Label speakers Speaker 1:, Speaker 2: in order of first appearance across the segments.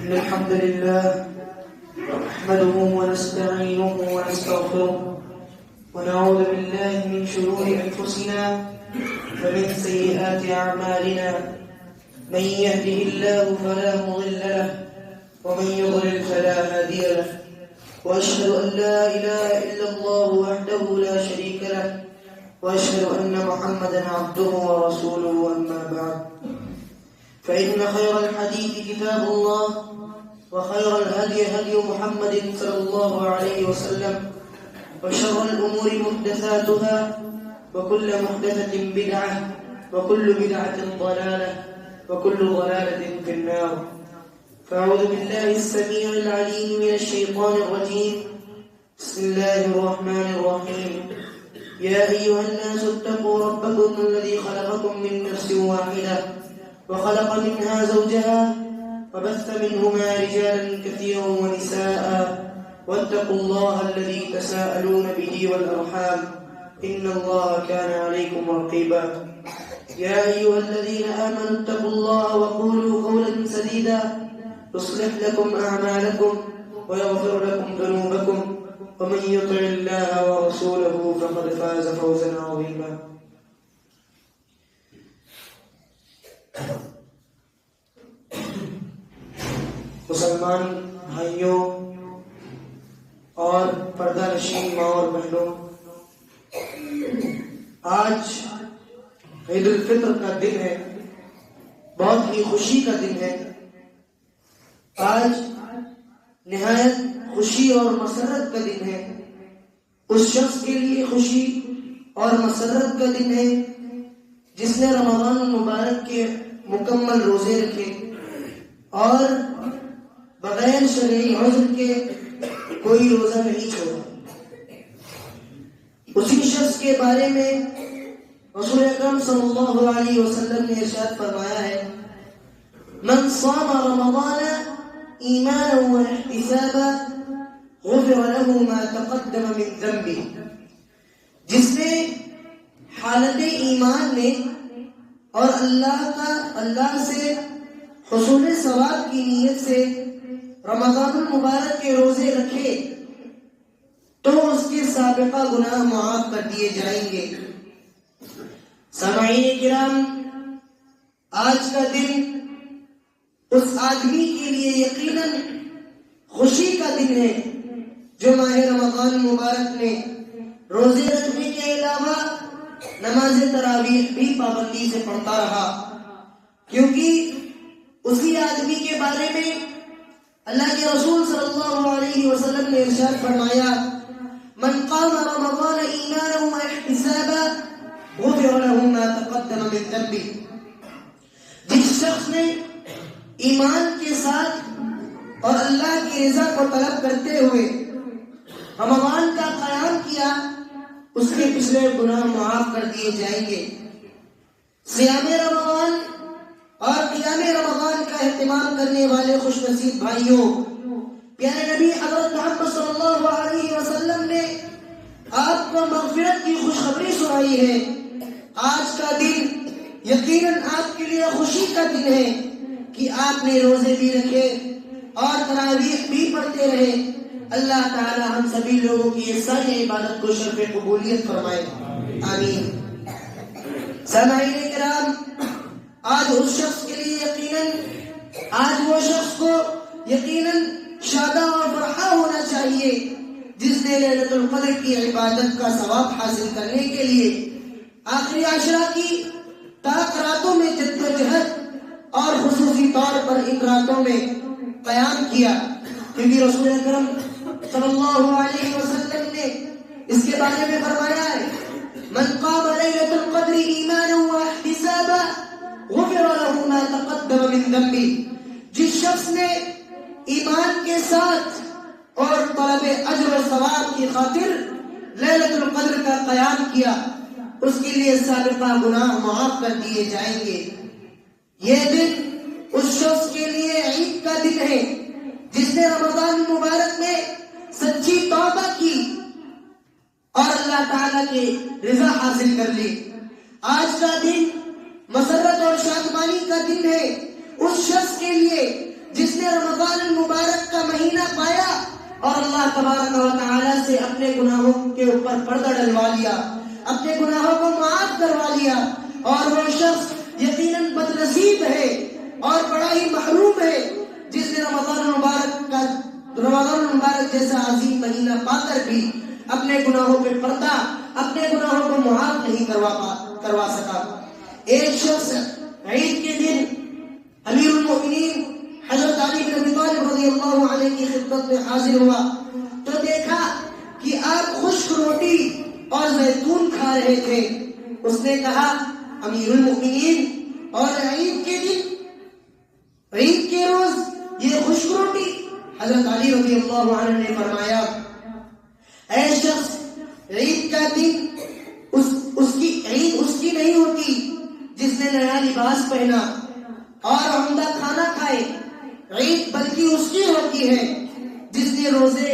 Speaker 1: إن الحمد لله نحمده ونستعينه ونستغفره ونعوذ بالله من شرور أنفسنا ومن سيئات أعمالنا. من يهده الله فلا مضل له ومن يضلل فلا هادي له. وأشهد أن لا إله إلا الله وحده لا شريك له وأشهد أن محمدا عبده ورسوله. أما بعد، فإن خير الحديث كتاب الله وخير الهدي هدي محمد صلى الله عليه وسلم وشر الأمور محدثاتها وكل محدثة بدعة وكل بدعة ضلالة وكل ضلالة في النار. فأعوذ بالله السميع العليم من الشيطان الرجيم. بسم الله الرحمن الرحيم. يا أيها الناس اتقوا ربكم الذي خلقكم من نفس واحدة وخلق منها زوجها وبث منهما رجالا كثيرا ونساء واتقوا الله الذي تساءلون به والأرحام إن الله كان عليكم رقيبا. يا أيها الذين آمنوا اتقوا الله وقولوا قولا سديدا يصلح لكم أعمالكم ويغفر لكم ذنوبكم ومن يطع الله ورسوله فقد فاز فوزا عظيما. مسلمان بھائیوں اور پردہ نشین ماں اور بہنوں، آج عید الفطر کا دن ہے، بہت ہی خوشی کا دن ہے. آج نہایت خوشی اور مسرت کا دن ہے. اس شخص کے لیے خوشی اور مسرت کا دن ہے جس نے رمضان المبارک کے مکمل روزے رکھے اور بغیر شرعی عذر کے کوئی روزہ نہیں چھوڑا. اسی شخص کے بارے میں رسول اکرم صلی اللہ علیہ وسلم نے ارشاد فرمایا ہے: من صام رمضان ایمانا واحتسابا غفر له ما تقدم من ذنبه. جس نے حالت ایمان میں اور اللہ سے حصول ثواب کی نیت سے رمضان المبارک کے روزے رکھے تو اس کے سابقہ گناہ معاف کر دیے جائیں گے. سامعین کرام، آج کا دن اس آدمی کے لیے یقیناً خوشی کا دن ہے جو ماہ رمضان مبارک میں روزے رکھنے کے علاوہ نماز تراویح بھی پابندی سے پڑھتا رہا، کیونکہ اسی آدمی کے بارے میں اللہ کے رسول صلی اللہ علیہ وسلم نے ارشاد فرمایا: من قام رمضان ایمانا واحتسابا غفر له ما تقدم من ذنبه. جس شخص نے ایمان کے ساتھ اور اللہ کی رضا کو طلب کرتے ہوئے رمضان کا قیام کیا، اس کے پچھلے گناہ معاف کر دیے جائیں گے. صیام رمضان اور قیام رمضان کا اہتمام کرنے والے خوش نصیب بھائیوں، پیارے نبی حضرت محمد صلی اللہ علیہ وسلم نے آپ کو مغفرت کی خوشخبری سنائی ہے. آج کا دن یقیناً آپ کے لیے خوشی کا دن ہے کہ آپ نے روزے بھی رکھے اور تراویح بھی پڑھتے رہے. اللہ تعالی ہم سبھی لوگوں کی یہ ساری عبادت کو شرف قبولیت فرمائے، آمین. سامعین کرام، آج اس شخص کے لیے وہ شخص کو یقیناً شادہ اور فرحہ ہونا چاہیے جس نے لیلۃ القدر کی عبادت کا ثواب حاصل کرنے کے لیے آخری عشرہ کی تاک راتوں میں جدوجہد اور خصوصی طور پر ان راتوں میں قیام کیا، کیونکہ رسول اکرم صلی اللہ علیہ وسلم نے اس کے بارے میں فرمایا ہے: من قام لیلۃ القدر ایمانا واحتسابا غفر له ما تقدم من ذنبه. جس شخص نے ایمان کے ساتھ اور طلب اجر و ثواب کی خاطر لیلۃ القدر کا قیام کیا، اس کے لیے سابقہ گناہ معاف کر دیے جائیں گے. یہ دن اس شخص کے لیے عید کا دن ہے جس نے رمضان مبارک میں سچی توبہ کی اور اللہ تعالیٰ کی رضا حاصل کر لی. آج کا دن مسرت اور شادمانی کا دن ہے اس شخص کے لیے جس نے رمضان المبارک کا مہینہ پایا اور اللہ تبارک و تعالی سے اپنے گناہوں کے اوپر پردہ ڈلوا لیا، اپنے گناہوں کو معاف کروا لیا، اور وہ شخص یقیناً بد نصیب ہے اور بڑا ہی محروم ہے جس نے رمضان المبارک جیسا عظیم مہینہ پا کر بھی اپنے گناہوں پہ پردہ، اپنے گناہوں کو معاف نہیں کروا سکا۔ ایک شخص عید کے دن امیر المؤمنین حضرت علی بن ابی طالب رضی اللہ عنہ کی خدمت میں حاضر ہوا تو دیکھا کہ آپ خشک روٹی اور زیتون کھا رہے تھے۔ اس نے کہا امیر المؤمنین، اور عید کے دن، عید کے روز یہ خشک روٹی؟ حضرت علی رضی اللہ عنہ نے فرمایا اے شخص، عید کا دن اس کی نہیں ہوتی جس نے نیا لباس پہنا اور عمدہ کھانا کھائے، عید بلکہ اس کی ہوتی ہے جس کے روزے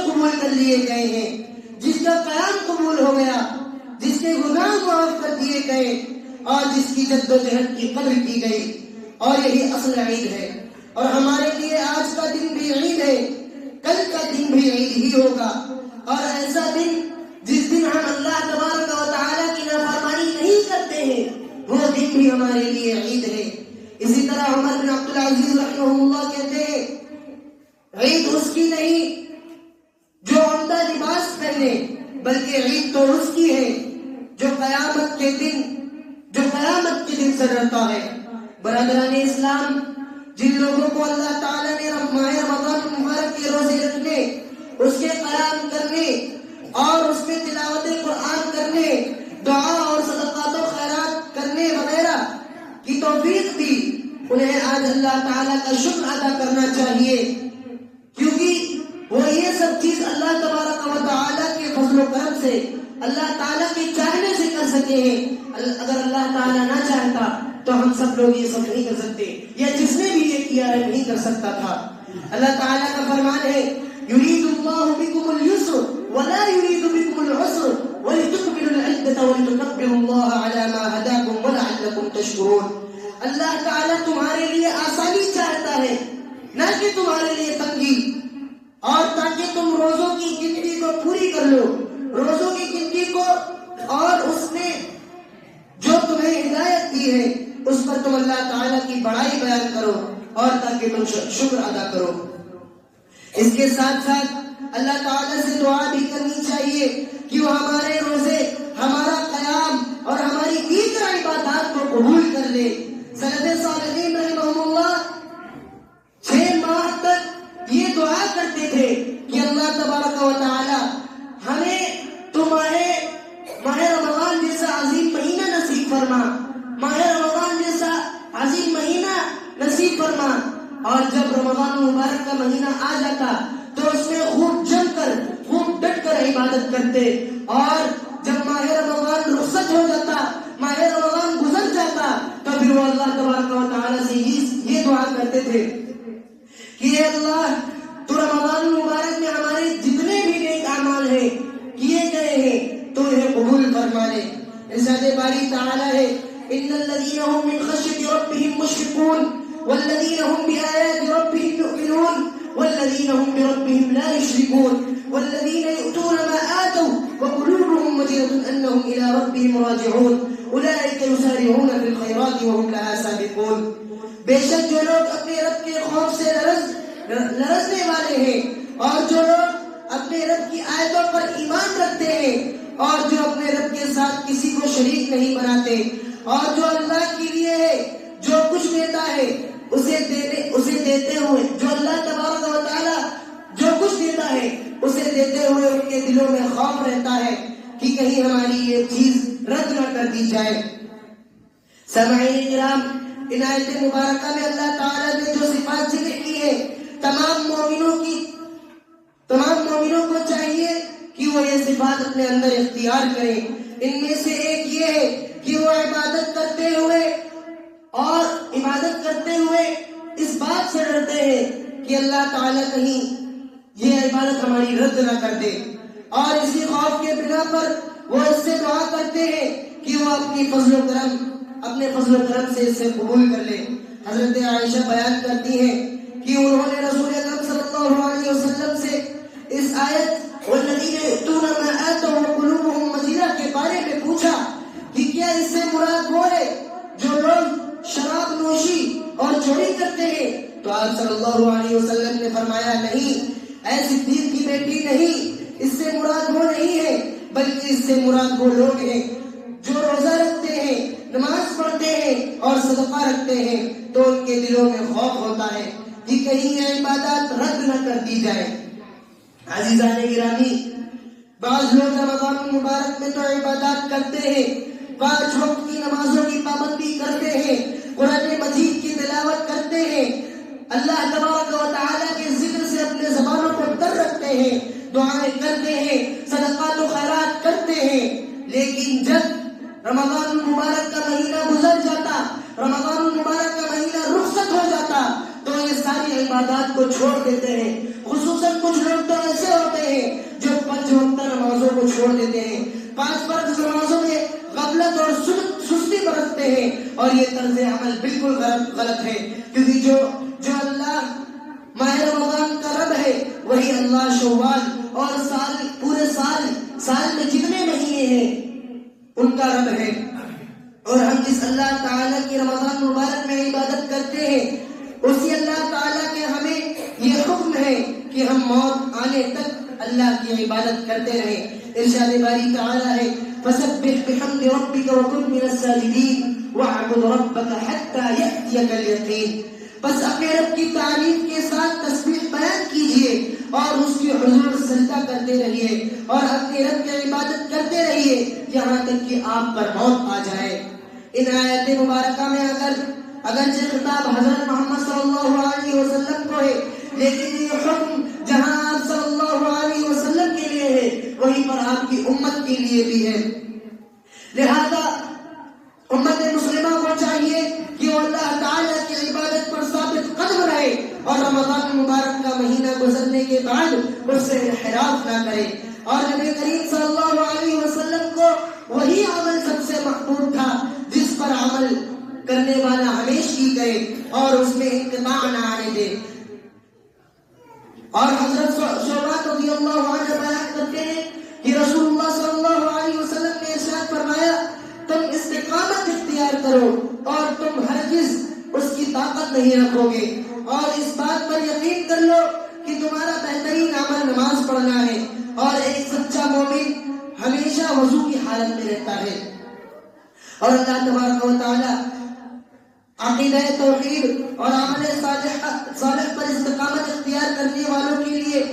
Speaker 1: قبول کر لیے گئے ہیں، جس کا قیام قبول ہو گیا، جس کے گناہ معاف کر دیے گئے، اور جس کی جد و جہد کی قدر کی گئی، اور یہی اصل عید ہے۔ اور ہمارے لیے آج کا دن بھی عید ہے، کل کا دن بھی عید ہی ہوگا، اور ایسا دن جس دن ہم اللہ تبارک و تعالی کی نافرمانی نہیں کرتے ہیں، وہ دن بھی ہمارے لیے عید ہے۔ اسی طرح عمر بن عبد العزیز رحمہ اللہ کہتے ہیں عید اس کی نہیں جو عمدہ لباس پہنے، بلکہ عید تو اس کی ہے جو قیامت کے دن سے ڈرتا ہے۔ برادران اسلام، جن لوگوں کو اللہ تعالیٰ نے ماہ رمضان المبارک کے روزے رکھنے، اس کے قیام کرنے اور اس میں تلاوت قرآن کرنے، دعا اور صدقات و خیرات کرنے وغیرہ کی توفیق دی، انہیں آج اللہ تعالیٰ کا شکر ادا کرنا چاہیے، کیونکہ وہ یہ سب چیز اللہ تبارک و تعالیٰ کے فضل و کرم سے، اللہ تعالیٰ کے چاہنے سے کر سکے ہیں۔ اگر اللہ تعالیٰ نہ چاہتا تو ہم سب لوگ یہ سب نہیں کر سکتے، یا جس نے بھی یہ کیا ہے نہیں کر سکتا تھا۔ اللہ تعالیٰ کا فرمان ہے یرید اللہ بکم اليسر ولا یرید بکم العسر ولتکملوا العدة ولتکبروا اللہ علی ما ہداکم ولعلکم تشکرون۔ اللہ تعالیٰ تمہارے لیے آسانی چاہتا ہے، نہ کہ تمہارے لیے تنگی، اور تاکہ تم روزوں کی گنتی کو پوری کر لو، روزوں کی گنتی کو، اور اس نے جو تمہیں ہدایت دی ہے اس پر تم اللہ تعالیٰ کی بڑائی بیان کرو، اور تاکہ تم شکر ادا کرو۔ اس کے ساتھ ساتھ اللہ تعالیٰ سے دعا بھی کرنی چاہیے کہ وہ ہمارے روزے، ہمارا قیام اور ہماری دیگر عبادات کو قبول کر لے۔ سلف صالحین رحمہم اللہ 6 ماہ تک یہ دعا کرتے تھے کہ اللہ تبارک و تعالی ہمیں تمہارے ماہ رمضان جیسا عظیم مہینہ نصیب فرما، ماہ رمضان جیسا عظیم مہینہ نصیب فرما۔ اور جب رمضان المبارک کا مہینہ آ جاتا تو اس میں خوب جم کر، خوب ڈٹ کر عبادت کرتے، اور جب ماہ رمضان رخصت ہو جاتا، ماہ رمضان گزر جاتا، تو پھر وہ اللہ تبارک و تعالی سے یہ دعا کرتے تھے کہ اے اللہ، تو رمضان المبارک میں ہمارے جتنے بھی نیک اعمال ہیں کیے گئے ہیں تو انہیں قبول فرما لے۔ ارشاد باری تعالی ہے ان الذين هم من خشية ربهم مشفقون والذين هم بآيات ربهم يؤمنون والذين هم بربهم لا يشركون والذين يؤتون ما آتوا وقلوبهم وجلة أنهم إلى ربهم راجعون أولئك يسارعون في الخيرات وهم لها سابقون۔ بے شک جو لوگ اپنے رب کے خوف سے لرزنے والے ہیں، اور جو لوگ اپنے رب کی آیتوں پر ایمان رکھتے ہیں، اور جو اپنے رب کے ساتھ کسی کو شریک نہیں بناتے، اور جو اللہ کے لیے جو کچھ دیتا ہے اسے دیتے ہوئے، جو اللہ تبارک و تعالی جو کچھ دیتا ہے اسے دیتے ہوئے ان کے دلوں میں خوف رہتا ہے کہ کہیں ہماری یہ چیز رد نہ کر دی جائے۔ سامعین کرام، ان آیت مبارکہ میں اللہ تعالی نے جو صفات ذکر کی ہے، تمام مومنوں کو چاہیے کہ وہ یہ صفات اپنے اندر اختیار کریں۔ ان میں سے ایک یہ ہے کہ وہ عبادت کرتے ہوئے اس بات سے ڈرتے ہیں کہ اللہ تعالیٰ کہیں یہ عبادت ہماری رد نہ کر دے، اور اسی خوف کے بنا پر وہ اس سے دعا کرتے ہیں کہ وہ اپنے فضل و کرم سے اسے قبول کر لے۔ حضرت عائشہ بیان کرتی ہیں کہ انہوں نے رسول اکرم صلی اللہ علیہ وسلم سے اس آیت والذین یؤتون ما آتوا وقلوبهم وجلہ کے بارے میں پوچھا کہ کیا اس سے مراد وہ ہے جو لوگ شراب نوشی اور چوری کرتے ہیں؟ تو آپ صلی اللہ علیہ وسلم نے فرمایا نہیں، اے صدیق کی بیٹی نہیں، اس سے مراد وہ نہیں ہے، بلکہ اس سے مراد وہ لوگ ہیں جو روزہ رکھتے ہیں، نماز پڑھتے ہیں اور صدقہ رکھتے ہیں، تو ان کے دلوں میں خوف ہوتا ہے کہ کہیں یہ عبادات رد نہ کر دی جائے۔ عزیزان گرامی، بعض لوگ رمضان المبارک میں تو عبادات کرتے ہیں، 5 وقت کی نمازوں کی پابندی کرتے ہیں، قرآن مجید کی تلاوت کرتے ہیں، اللہ تبارک و تعالیٰ کے ذکر سے اپنے زبانوں کو تر رکھتے ہیں، دعائیں کرتے ہیں، صدقات و خیرات کرتے ہیں، لیکن جب رمضان المبارک کا مہینہ گزر جاتا، رمضان المبارک کا مہینہ رخصت ہو جاتا، تو یہ ساری عبادات کو چھوڑ دیتے ہیں۔ خصوصاً کچھ لوگ تو ایسے ہوتے ہیں جو 5 وقتہ نمازوں کو چھوڑ دیتے ہیں، 5 فرض نمازوں میں غفلت اور سستی برتتے ہیں، اور یہ طرز عمل بالکل غلط ہے، کیونکہ جو اللہ ماہ رمضان کا رب ہے وہی اللہ شوال اور پورے سال میں جتنے مہینے ہیں ان کا رب ہے، اور ہم جس اللہ تعالیٰ کی رمضان مبارک میں عبادت کرتے ہیں اسی اللہ تعالیٰ کے ہمیں یہ حکم ہے کہ ہم موت آنے تک اللہ کی عبادت کرتے رہیں۔ ارشاد باری تعالیٰ ہے فسبح بحمد ربک وکن من الساجدین واعبد ربک حتی یأتیک الیقین۔ بس اپنے رب کی تعریف کے ساتھ تسبیح بیان کیجئے اور اس کی حضور سجدہ کرتے رہیے اور اپنے رب کی عبادت کرتے رہیے یہاں تک کہ آپ پر موت آ جائے۔ ان آیات مبارکہ میں اگرچہ خطاب حضرت محمد صلی اللہ علیہ وسلم کو ہے، لیکن یہ حکم جہاں آپ صلی اللہ علیہ وسلم کے لیے ہے وہیں پر آپ کی امت کے لیے بھی ہے۔ لہذا امت مسلمہ کو چاہیے کہ وہ اللہ تعالیٰ کی عبادت پر ثابت قدم رہے اور رمضان مبارک کا مہینہ گزرنے کے بعد اس سے انحراف نہ کرے، اور نبی کریم صلی اللہ علیہ وسلم کو وہی عمل سب سے محبوب تھا جس پر عمل کرنے والا ہمیشہ کرے اور اس میں انقطاع نہ آنے دے۔ اور حضرت شعبہ رضی اللہ عنہ بیان کرتے ہیں کہ رسول اللہ صلی اللہ علیہ وسلم نے ارشاد فرمایا تم استقامت اختیار کرو اور تم ہرگز اس کی طاقت نہیں رکھو گے، اور اس بات پر یقین کر لو کہ تمہارا بہترین عمل نماز پڑھنا ہے، اور ایک سچا مومن ہمیشہ وضو کی حالت میں رہتا ہے۔ اور اللہ تبارک و تعالی عقیدہ توحید اور عمل صالح پر استقامت اختیار کرنے والوں کے لیے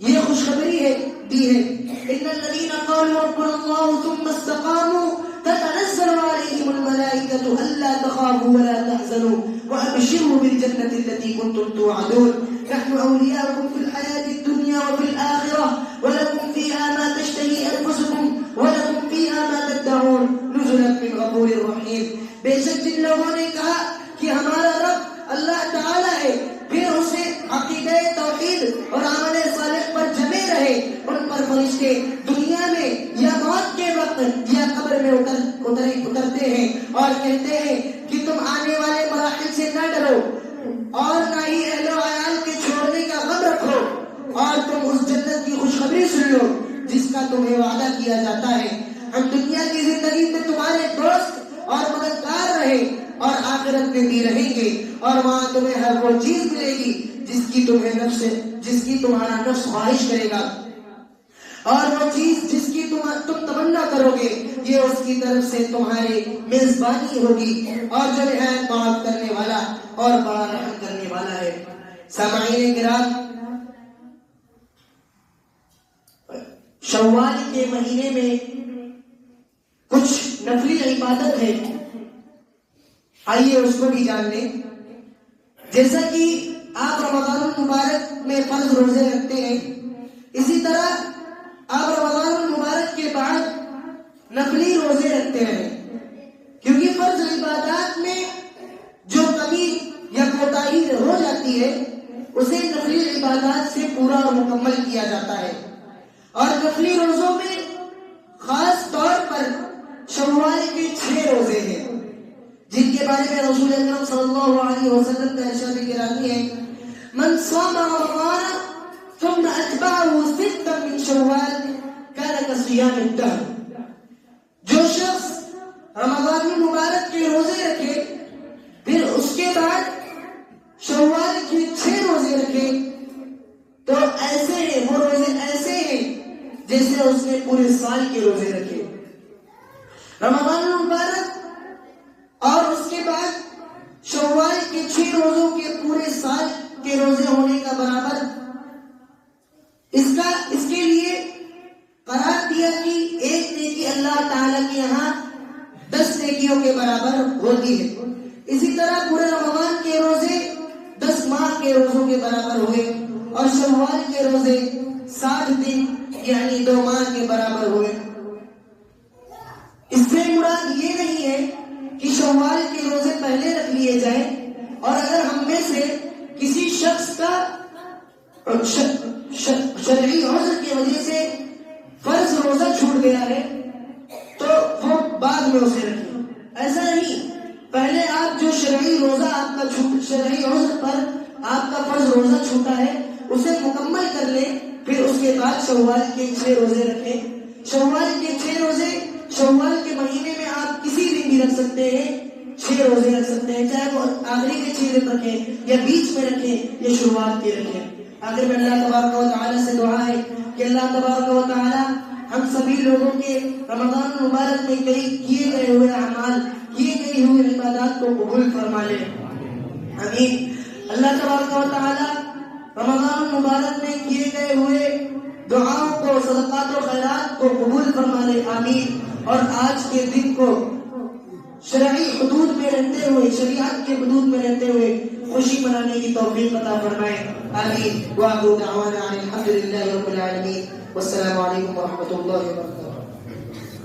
Speaker 1: یہ خوشخبری دی ہے ان الذين قالوا ربنا الله ثم استقاموا تتنزل عليهم الملائكة ألا تخافوا ولا تحزنوا وأبشروا بالجنة التي كنتم توعدون نحن أولياؤكم في الحياة الدنيا وفي الآخرة ولكم فيها ما تشتهي أنفسكم ولكم فيها ما تدعون نزلا من غفور رحيم۔ بے شک جن لوگوں نے کہا کہ ہمارا رب اللہ تعالیٰ ہے، پھر اسے عقیدہ توحید اور عمل صالح پر جمے رہے، ان پر فرشتے دنیا میں یا موت کے وقت یا قبر میں اترتے ہیں اور کہتے ہیں کہ تم آنے والے مراحل سے نہ ڈرو اور نہ ہی اہل و عیال کے چھوڑنے کا غم رکھو، اور تم اس جنت کی خوشخبری سن لو جس کا تمہیں وعدہ کیا جاتا ہے۔ ہم دنیا کی زندگی میں تمہارے دوست اور مددگار رہے اور آخرت میں بھی رہیں گے، اور وہاں تمہیں ہر وہ چیز ملے گی جس کی تمہارا نفس خواہش کرے گا، اور وہ چیز جس کی تم تمنا کرو گے یہ اس کی طرف سے تمہاری میزبانی ہوگی، اور جو نہایت معاف کرنے والا اور بڑا رحم کرنے والا ہے۔ سامعین کرام، شوال کے مہینے میں کچھ نفلی عبادت ہے، آئیے اس کو بھی جان لیں۔ جیسا کہ آپ رمضان المبارک میں فرض روزے رکھتے ہیں، اسی طرح آپ رمضان المبارک کے بعد نفلی روزے رکھتے ہیں، کیونکہ فرض عبادات میں جو کمی یا کوتاہی ہو جاتی ہے اسے نفلی عبادات سے پورا اور مکمل کیا جاتا ہے۔ اور نفلی روزوں میں خاص طور پر شوال کے 6 روزے ہیں جن کے بارے میں رسول اکرم صلی اللہ علیہ وسلم کا ارشاد گرامی ہے من صام رمضان ثم اتبعه ستا من شوال كان كصيام الدهر، جو شخص رمضان المبارک کے روزے رکھے پھر اس کے بعد شوال کے 6 روزے رکھے تو ایسے ہیں، وہ روزے ایسے ہیں جیسے اس نے پورے سال کے روزے رکھے۔ رمضان المبارک اور اس کے بعد شوال کے 6 روزوں کے پورے سال کے روزے ہونے کا برابر اس کے لیے قرار دیا کہ ایک نیکی اللہ تعالیٰ کے یہاں 10 نیکیوں کے برابر ہوتی ہے۔ اسی طرح پورے رمضان کے روزے 10 ماہ کے روزوں کے برابر ہوئے اور شوال کے روزے 60 دن یعنی 2 ماہ کے برابر ہوئے۔ اس سے مراد یہ نہیں ہے کہ شوال کے روزے پہلے رکھ لیے جائیں، اور اگر ہم میں سے کسی شخص کا شرعی عذر کی وجہ سے فرض روزہ چھوٹ گیا ہے تو وہ بعد میں اسے رکھیں۔ ایسا نہیں، پہلے آپ جو شرعی روزہ آپ کا شرعی عذر پر آپ کا فرض روزہ چھوٹا ہے اسے مکمل کر لیں، پھر اس کے بعد شوال کے 6 روزے رکھیں۔ شوال کے 6 روزے شوال کے مہینے میں آپ کسی دن بھی رکھ سکتے ہیں، 6 روزے رکھ سکتے ہیں، چاہے وہ آخری کے 6 دن رکھیں یا بیچ میں رکھیں یا شروعات کے رکھیں۔ آخر میں اللہ تبارک و تعالیٰ سے دعا ہے کہ اللہ تبارک و تعالیٰ ہم سبھی لوگوں کے رمضان المبارک میں کیے گئے ہوئے اعمال، کیے گئے ہوئے عبادات کو قبول فرما لے، آمین۔ اللہ تبارک و تعالیٰ رمضان المبارک میں کیے گئے ہوئے دعاؤں کو، صدقات و خیرات کو قبول فرما لے، آمین۔ اور آج کے دن کو شرعی حدود میں رہتے ہوئے، شریعت کے حدود میں رہتے ہوئے خوشی منانے کی توفیق عطا فرمائے، آمین۔ وآخر دعوانا ان الحمد للہ رب العالمین، والسلام علیکم ورحمۃ اللہ وبرکاتہ۔